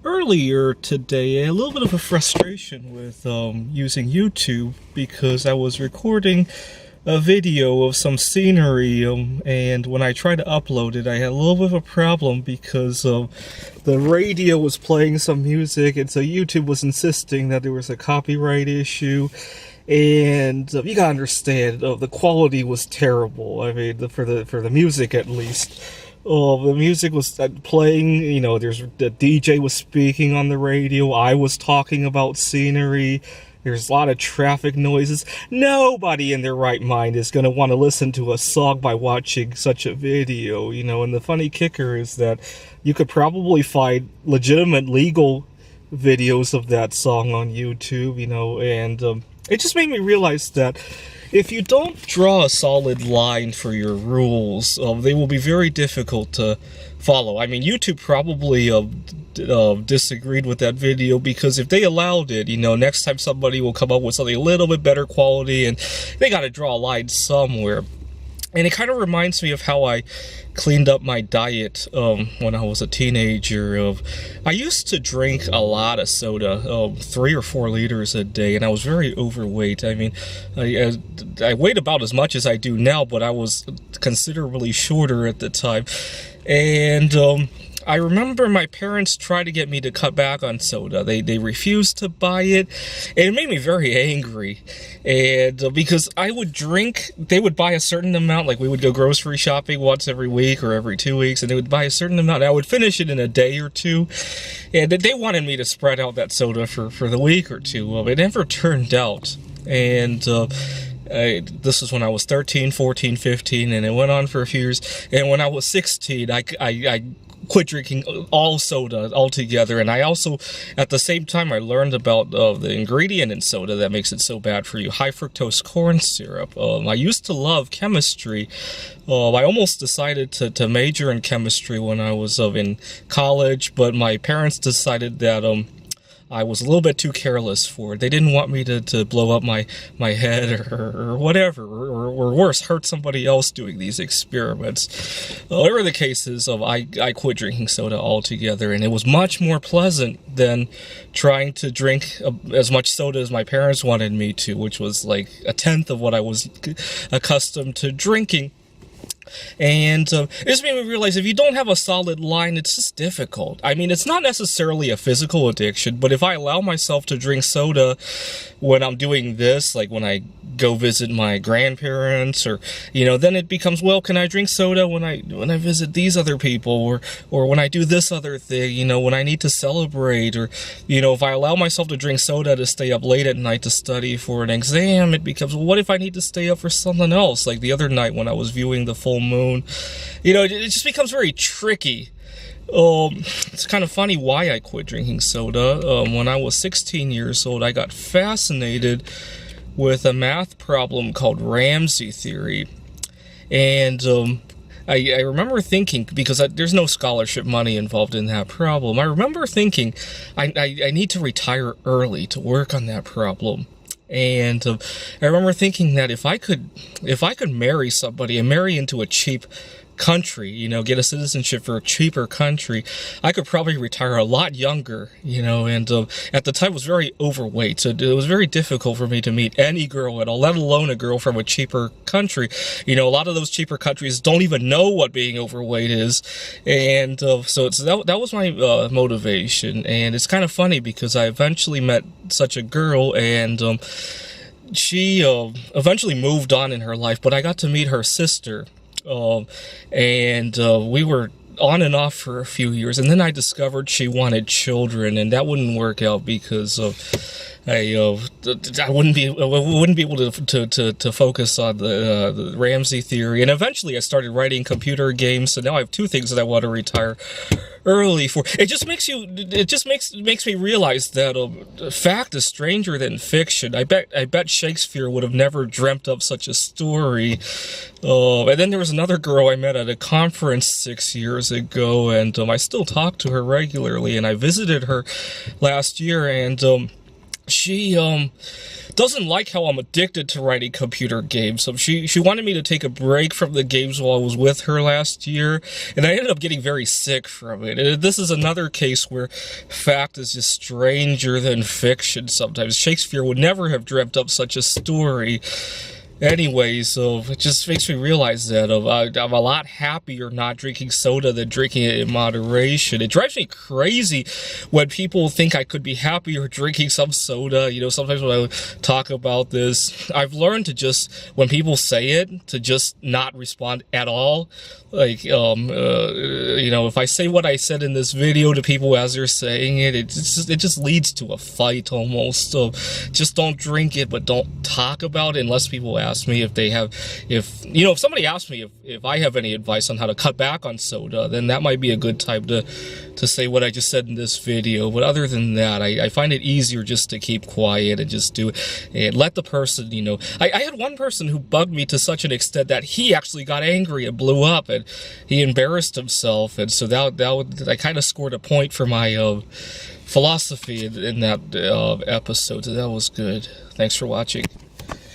Earlier today, a little bit of a frustration with using YouTube because I was recording a video of some scenery, and when I tried to upload it, I had a little bit of a problem because the radio was playing some music, and so YouTube was insisting that there was a copyright issue. And you gotta understand, the quality was terrible. I mean, for the music at least. The music was playing, you know, the DJ was speaking on the radio, I was talking about scenery, there's a lot of traffic noises. Nobody in their right mind is going to want to listen to a song by watching such a video, you know, and the funny kicker is that you could probably find legitimate legal videos of that song on YouTube, you know, and it just made me realize that if you don't draw a solid line for your rules, they will be very difficult to follow. I mean, YouTube probably disagreed with that video, because if they allowed it, you know, next time somebody will come up with something a little bit better quality, and they got to draw a line somewhere. And it kind of reminds me of how I cleaned up my diet when I was a teenager. I used to drink a lot of soda, 3 or 4 liters a day, and I was very overweight. I mean, I weighed about as much as I do now, but I was considerably shorter at the time. And I remember my parents tried to get me to cut back on soda. They refused to buy it, and it made me very angry. And because I would drink, they would buy a certain amount, like we would go grocery shopping once every week or every 2 weeks, and they would buy a certain amount, and I would finish it in a day or two. And they wanted me to spread out that soda for the week or two. It never turned out. And this was when I was 13, 14, 15, and it went on for a few years. And when I was 16, I quit drinking all soda altogether, and I also, at the same time, I learned about the ingredient in soda that makes it so bad for you: high fructose corn syrup. I used to love chemistry. I almost decided to major in chemistry when I was in college, but my parents decided that I was a little bit too careless for it. They didn't want me to blow up my head or whatever, or worse, hurt somebody else doing these experiments. Whatever the case is, I quit drinking soda altogether, and it was much more pleasant than trying to drink as much soda as my parents wanted me to, which was like a tenth of what I was accustomed to drinking. And it just made me realize, if you don't have a solid line, it's just difficult. I mean, it's not necessarily a physical addiction, but if I allow myself to drink soda when I'm doing this, like when I go visit my grandparents, or, you know, then it becomes, well, can I drink soda when I visit these other people, or when I do this other thing, you know, when I need to celebrate, or, you know, if I allow myself to drink soda to stay up late at night to study for an exam, it becomes, well, what if I need to stay up for something else, like the other night when I was viewing the full moon. You know, it just becomes very tricky. It's kind of funny why I quit drinking soda. When I was 16 years old, I got fascinated with a math problem called Ramsey theory. And I remember thinking, because there's no scholarship money involved in that problem, I remember thinking I need to retire early to work on that problem. And I remember thinking that if I could marry somebody and marry into a cheap country, you know, get a citizenship for a cheaper country, I could probably retire a lot younger, you know. And at the time I was very overweight, so it was very difficult for me to meet any girl at all, let alone a girl from a cheaper country. You know, a lot of those cheaper countries don't even know what being overweight is. And so that was my motivation. And it's kind of funny because I eventually met such a girl, and she eventually moved on in her life, but I got to meet her sister. And we were on and off for a few years, and then I discovered she wanted children, and that wouldn't work out because I wouldn't be able to focus on the Ramsey theory. And eventually I started writing computer games, so now I have 2 things that I want to retire early for. It just makes me realize that fact is stranger than fiction. I bet Shakespeare would have never dreamt up such a story. And then there was another girl I met at a conference 6 years ago, and I still talk to her regularly, and I visited her last year, and she doesn't like how I'm addicted to writing computer games. So she wanted me to take a break from the games while I was with her last year, and I ended up getting very sick from it. And this is another case where fact is just stranger than fiction sometimes. Shakespeare would never have dreamt up such a story. Anyway, so it just makes me realize that I'm a lot happier not drinking soda than drinking it in moderation. It drives me crazy when people think I could be happier drinking some soda. You know, sometimes when I talk about this, I've learned to just, when people say it, to just not respond at all. Like, you know, if I say what I said in this video to people as they're saying it, it just leads to a fight almost. So just don't drink it, but don't talk about it unless people ask me if somebody asks me if I have any advice on how to cut back on soda, then that might be a good time to say what I just said in this video. But other than that, I find it easier just to keep quiet and just do it and let the person, you know. I had one person who bugged me to such an extent that he actually got angry and blew up and he embarrassed himself, and so I kind of scored a point for my philosophy in that episode. So that was good. Thanks for watching.